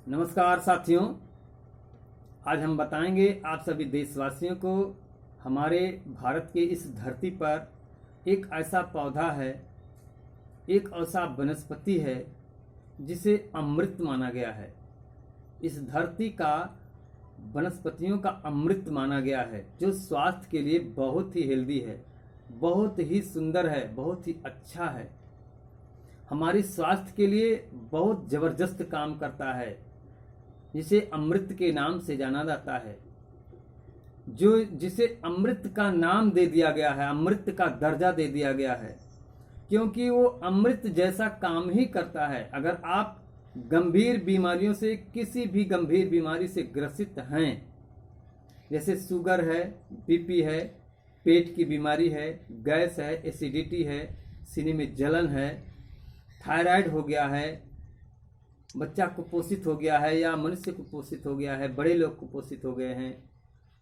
नमस्कार साथियों, आज हम बताएंगे आप सभी देशवासियों को हमारे भारत के इस धरती पर एक ऐसा पौधा है, एक ऐसा वनस्पति है जिसे अमृत माना गया है। इस धरती का वनस्पतियों का अमृत माना गया है, जो स्वास्थ्य के लिए बहुत ही हेल्दी है, बहुत ही सुंदर है, बहुत ही अच्छा है। हमारी स्वास्थ्य के लिए बहुत ज़बरदस्त काम करता है, जिसे अमृत के नाम से जाना जाता है। जिसे अमृत का नाम दे दिया गया है, अमृत का दर्जा दे दिया गया है, क्योंकि वो अमृत जैसा काम ही करता है। अगर आप गंभीर बीमारियों से, किसी भी गंभीर बीमारी से ग्रसित हैं, जैसे शुगर है, बीपी है, पेट की बीमारी है, गैस है, एसिडिटी है, सीने में जलन है, थायराइड हो गया है, बच्चा कुपोषित हो गया है या मनुष्य कुपोषित हो गया है, बड़े लोग कुपोषित हो गए हैं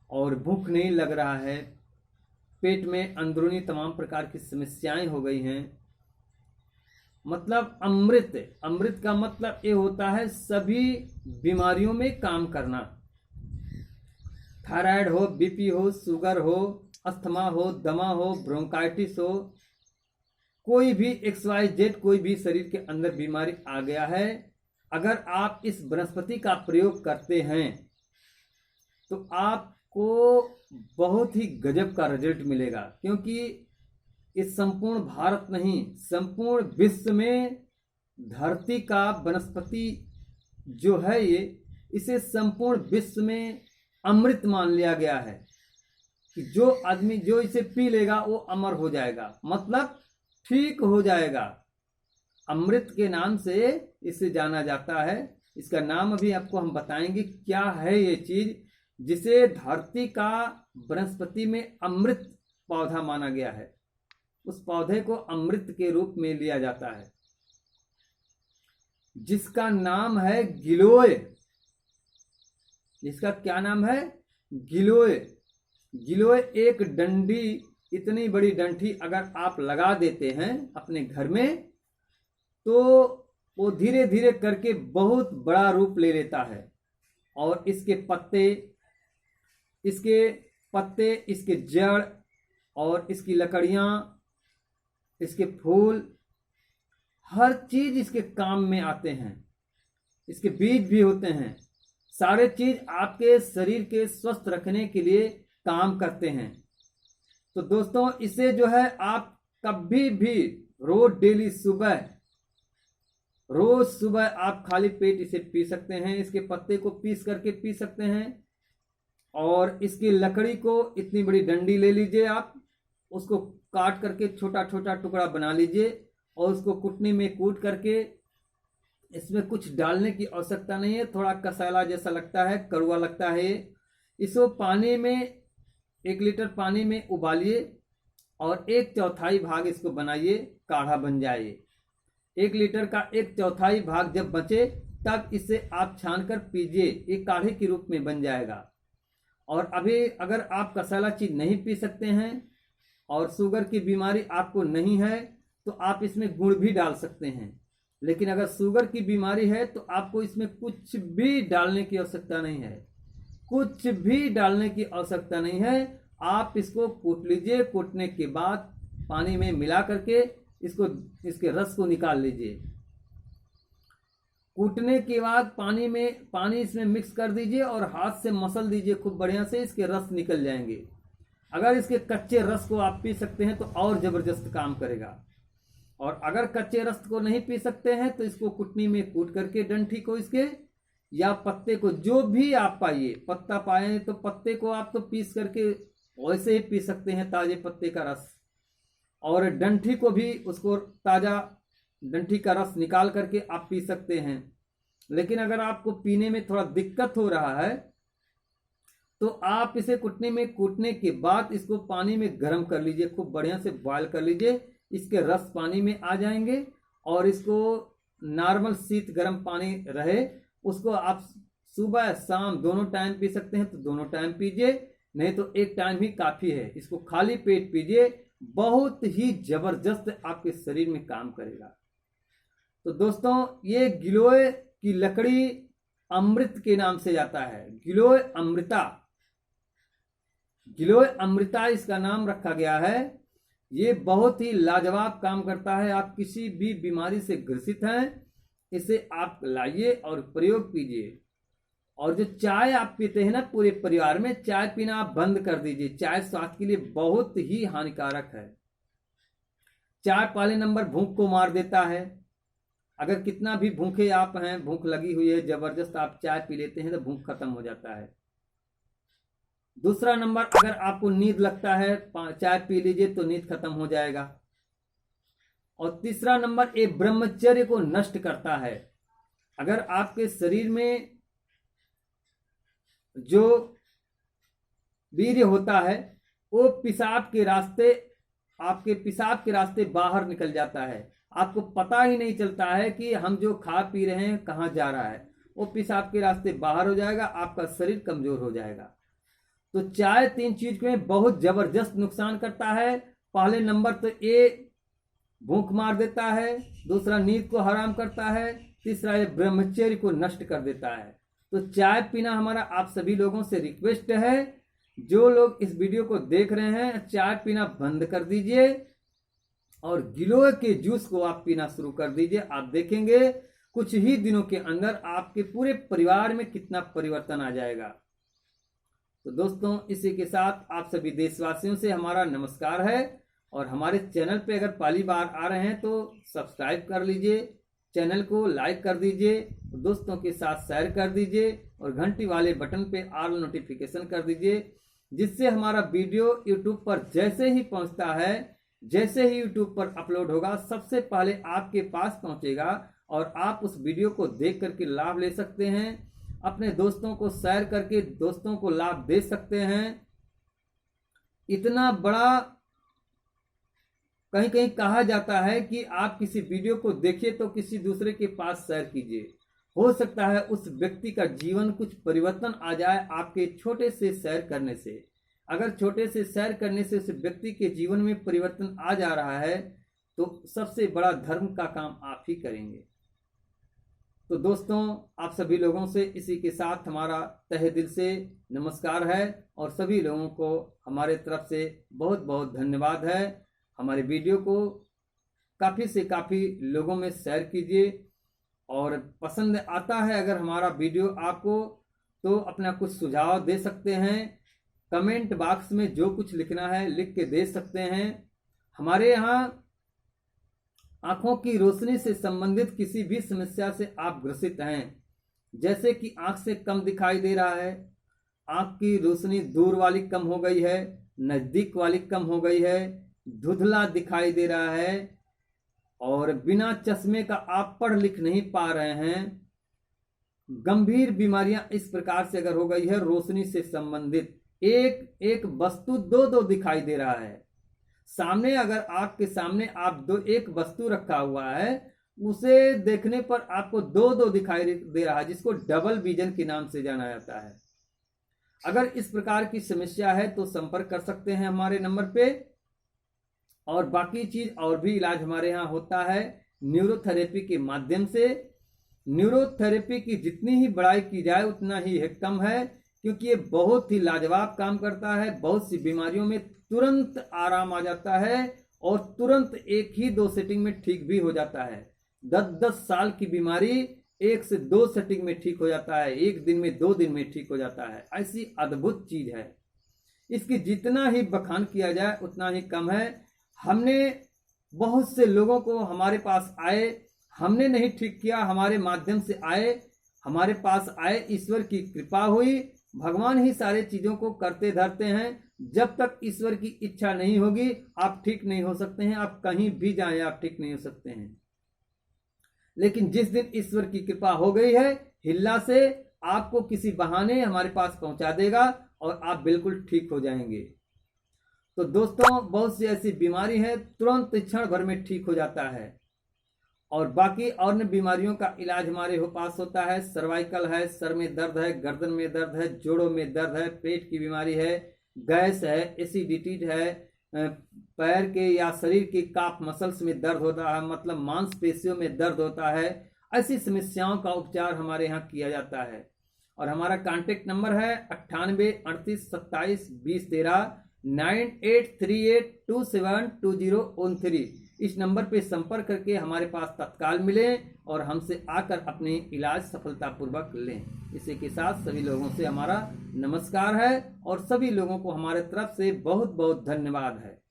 और भूख नहीं लग रहा है, पेट में अंदरूनी तमाम प्रकार की समस्याएं हो गई हैं, मतलब अमृत का मतलब ये होता है सभी बीमारियों में काम करना। थायराइड हो, बीपी हो, शुगर हो, अस्थमा हो, दमा हो, ब्रोंकाइटिस हो, कोई भी XYZ कोई भी शरीर के अंदर बीमारी आ गया है, अगर आप इस वनस्पति का प्रयोग करते हैं तो आपको बहुत ही गजब का रिजल्ट मिलेगा। क्योंकि इस संपूर्ण भारत नहीं, संपूर्ण विश्व में धरती का वनस्पति जो है इसे संपूर्ण विश्व में अमृत मान लिया गया है कि जो आदमी जो इसे पी लेगा वो अमर हो जाएगा, मतलब ठीक हो जाएगा। अमृत के नाम से इसे जाना जाता है। इसका नाम अभी आपको हम बताएंगे क्या है ये चीज, जिसे धरती का वनस्पति में अमृत पौधा माना गया है। उस पौधे को अमृत के रूप में लिया जाता है, जिसका नाम है गिलोय। जिसका क्या नाम है? गिलोय। गिलोय एक डंडी, इतनी बड़ी डंठी अगर आप लगा देते हैं अपने घर में तो वो धीरे धीरे करके बहुत बड़ा रूप ले लेता है। और इसके पत्ते, इसके जड़ और इसकी लकड़ियाँ, इसके फूल, हर चीज इसके काम में आते हैं। इसके बीज भी होते हैं। सारे चीज आपके शरीर के स्वस्थ रखने के लिए काम करते हैं। तो दोस्तों, इसे जो है आप कभी भी रोज सुबह आप खाली पेट इसे पी सकते हैं। इसके पत्ते को पीस करके पी सकते हैं। और इसकी लकड़ी को, इतनी बड़ी डंडी ले लीजिए आप, उसको काट करके छोटा छोटा टुकड़ा बना लीजिए और उसको कुटनी में कूट करके, इसमें कुछ डालने की आवश्यकता नहीं है, थोड़ा कसाला जैसा लगता है, कड़वा लगता है। इसको पानी में, 1 लीटर पानी में उबालिए और 1/4 भाग इसको बनाइए, काढ़ा बन जाए। 1 लीटर का 1/4 भाग जब बचे तब इसे आप छान कर पीजिए, एक काढ़े के रूप में बन जाएगा। और अभी अगर आप कसाला चीज नहीं पी सकते हैं और शुगर की बीमारी आपको नहीं है तो आप इसमें गुड़ भी डाल सकते हैं। लेकिन अगर शुगर की बीमारी है तो आपको इसमें कुछ भी डालने की आवश्यकता नहीं है, कुछ भी डालने की आवश्यकता नहीं है। आप इसको कूट लीजिए, कूटने के बाद पानी में मिला करके इसके रस को निकाल लीजिए। कूटने के बाद पानी इसमें मिक्स कर दीजिए और हाथ से मसल दीजिए खूब बढ़िया से, इसके रस निकल जाएंगे। अगर इसके कच्चे रस को आप पी सकते हैं तो और जबरदस्त काम करेगा। और अगर कच्चे रस को नहीं पी सकते हैं तो इसको कुटनी में कूट करके, डंठी को इसके या पत्ते को, जो भी आप पाइए, पत्ता पाए तो पत्ते को आप तो पीस करके वैसे ही पी सकते हैं, ताजे पत्ते का रस। और डंठी को भी, उसको ताजा डंठी का रस निकाल करके आप पी सकते हैं। लेकिन अगर आपको पीने में थोड़ा दिक्कत हो रहा है तो आप इसे कुटने में कूटने के बाद इसको पानी में गर्म कर लीजिए, खूब बढ़िया से बॉयल कर लीजिए। इसके रस पानी में आ जाएंगे और इसको नॉर्मल शीत गर्म पानी रहे उसको आप सुबह शाम दोनों टाइम पी सकते हैं तो दोनों टाइम पीजिए, नहीं तो एक टाइम ही काफी है। इसको खाली पेट पीजिए, बहुत ही जबरदस्त आपके शरीर में काम करेगा। तो दोस्तों, ये गिलोय की लकड़ी अमृत के नाम से जाता है, गिलोय अमृता। गिलोय अमृता इसका नाम रखा गया है। ये बहुत ही लाजवाब काम करता है। आप किसी भी बीमारी से ग्रसित हैं, इसे आप लाइए और प्रयोग कीजिए। और जो चाय आप पीते हैं ना, पूरे परिवार में चाय पीना आप बंद कर दीजिए। चाय स्वास्थ्य के लिए बहुत ही हानिकारक है। चाय पहले नंबर भूख को मार देता है। अगर कितना भी भूखे आप हैं, भूख लगी हुई है जबरदस्त, आप चाय पी लेते हैं तो भूख खत्म हो जाता है। दूसरा नंबर, अगर आपको नींद लगता है, चाय पी लीजिए तो नींद खत्म हो जाएगा। और तीसरा नंबर, ये ब्रह्मचर्य को नष्ट करता है। अगर आपके शरीर में जो वीर्य होता है वो पेशाब के रास्ते, आपके पेशाब के रास्ते बाहर निकल जाता है। आपको पता ही नहीं चलता है कि हम जो खा पी रहे हैं कहाँ जा रहा है। वो पेशाब के रास्ते बाहर हो जाएगा, आपका शरीर कमजोर हो जाएगा। तो चाय 3 चीज में बहुत जबरदस्त नुकसान करता है। पहले नंबर तो ये भूख मार देता है, दूसरा नींद को हराम करता है, तीसरा ये ब्रह्मचर्य को नष्ट कर देता है। तो चाय पीना हमारा आप सभी लोगों से रिक्वेस्ट है। जो लोग इस वीडियो को देख रहे हैं, चाय पीना बंद कर दीजिए और गिलोय के जूस को आप पीना शुरू कर दीजिए। आप देखेंगे कुछ ही दिनों के अंदर आपके पूरे परिवार में कितना परिवर्तन आ जाएगा। तो दोस्तों, इसी के साथ आप सभी देशवासियों से हमारा नमस्कार है। और हमारे चैनल पे अगर पहली बार आ रहे हैं तो सब्सक्राइब कर लीजिए, चैनल को लाइक कर दीजिए, दोस्तों के साथ शेयर कर दीजिए और घंटी वाले बटन पे ऑल नोटिफिकेशन कर दीजिए, जिससे हमारा वीडियो यूट्यूब पर जैसे ही पहुंचता है, जैसे ही यूट्यूब पर अपलोड होगा, सबसे पहले आपके पास पहुंचेगा और आप उस वीडियो को देख करके लाभ ले सकते हैं। अपने दोस्तों को शेयर करके दोस्तों को लाभ दे सकते हैं। इतना बड़ा कहीं कहीं कहा जाता है कि आप किसी वीडियो को देखिए तो किसी दूसरे के पास शेयर कीजिए। हो सकता है उस व्यक्ति का जीवन कुछ परिवर्तन आ जाए आपके छोटे से शेयर करने से। अगर छोटे से शेयर करने से उस व्यक्ति के जीवन में परिवर्तन आ जा रहा है तो सबसे बड़ा धर्म का काम आप ही करेंगे। तो दोस्तों, आप सभी लोगों से इसी के साथ हमारा तहे दिल से नमस्कार है और सभी लोगों को हमारे तरफ से बहुत बहुत धन्यवाद है। हमारे वीडियो को काफ़ी से काफ़ी लोगों में शेयर कीजिए और पसंद आता है अगर हमारा वीडियो आपको, तो अपना कुछ सुझाव दे सकते हैं। कमेंट बॉक्स में जो कुछ लिखना है लिख के दे सकते हैं। हमारे यहाँ आंखों की रोशनी से संबंधित किसी भी समस्या से आप ग्रसित हैं, जैसे कि आंख से कम दिखाई दे रहा है, आंख की रोशनी दूर वाली कम हो गई है, नज़दीक वाली कम हो गई है, धुंधला दिखाई दे रहा है और बिना चश्मे का आप पढ़ लिख नहीं पा रहे हैं, गंभीर बीमारियां इस प्रकार से अगर हो गई है, रोशनी से संबंधित एक एक वस्तु दो दो दिखाई दे रहा है, सामने अगर आपके सामने आप एक वस्तु रखा हुआ है, उसे देखने पर आपको दो दो दिखाई दे रहा है, जिसको डबल विजन के नाम से जाना जाता है। अगर इस प्रकार की समस्या है तो संपर्क कर सकते हैं हमारे नंबर पे। और बाकी चीज और भी इलाज हमारे यहाँ होता है न्यूरोथेरेपी के माध्यम से। न्यूरोथेरेपी की जितनी ही बड़ाई की जाए उतना ही कम है, क्योंकि ये बहुत ही लाजवाब काम करता है। बहुत सी बीमारियों में तुरंत आराम आ जाता है और तुरंत 1 ही 2 सेटिंग में ठीक भी हो जाता है। 10-10 साल की बीमारी 1 से 2 सेटिंग में ठीक हो जाता है, 1 दिन में 2 दिन में ठीक हो जाता है। ऐसी अद्भुत चीज है, इसकी जितना ही बखान किया जाए उतना ही कम है। हमने बहुत से लोगों को हमारे पास आए, हमने नहीं ठीक किया, हमारे माध्यम से आए, हमारे पास आए, ईश्वर की कृपा हुई। भगवान ही सारे चीजों को करते धरते हैं। जब तक ईश्वर की इच्छा नहीं होगी आप ठीक नहीं हो सकते हैं। आप कहीं भी जाएं आप ठीक नहीं हो सकते हैं। लेकिन जिस दिन ईश्वर की कृपा हो गई है, हिल्ला से आपको किसी बहाने हमारे पास पहुंचा देगा और आप बिल्कुल ठीक हो जाएंगे। तो दोस्तों, बहुत सी ऐसी बीमारी है तुरंत क्षण भर में ठीक हो जाता है। और बाकी अन्य बीमारियों का इलाज हमारे पास होता है। सर्वाइकल है, सर में दर्द है, गर्दन में दर्द है, जोड़ों में दर्द है, पेट की बीमारी है, गैस है, एसिडिटी है, पैर के या शरीर के काफ मसल्स में दर्द होता है, मतलब मांसपेशियों में दर्द होता है, ऐसी समस्याओं का उपचार हमारे यहाँ किया जाता है। और हमारा कॉन्टेक्ट नंबर है 9838272013 9838272013। इस नंबर पे संपर्क करके हमारे पास तत्काल मिलें और हमसे आकर अपने इलाज सफलतापूर्वक लें। इसी के साथ सभी लोगों से हमारा नमस्कार है और सभी लोगों को हमारे तरफ से बहुत बहुत धन्यवाद है।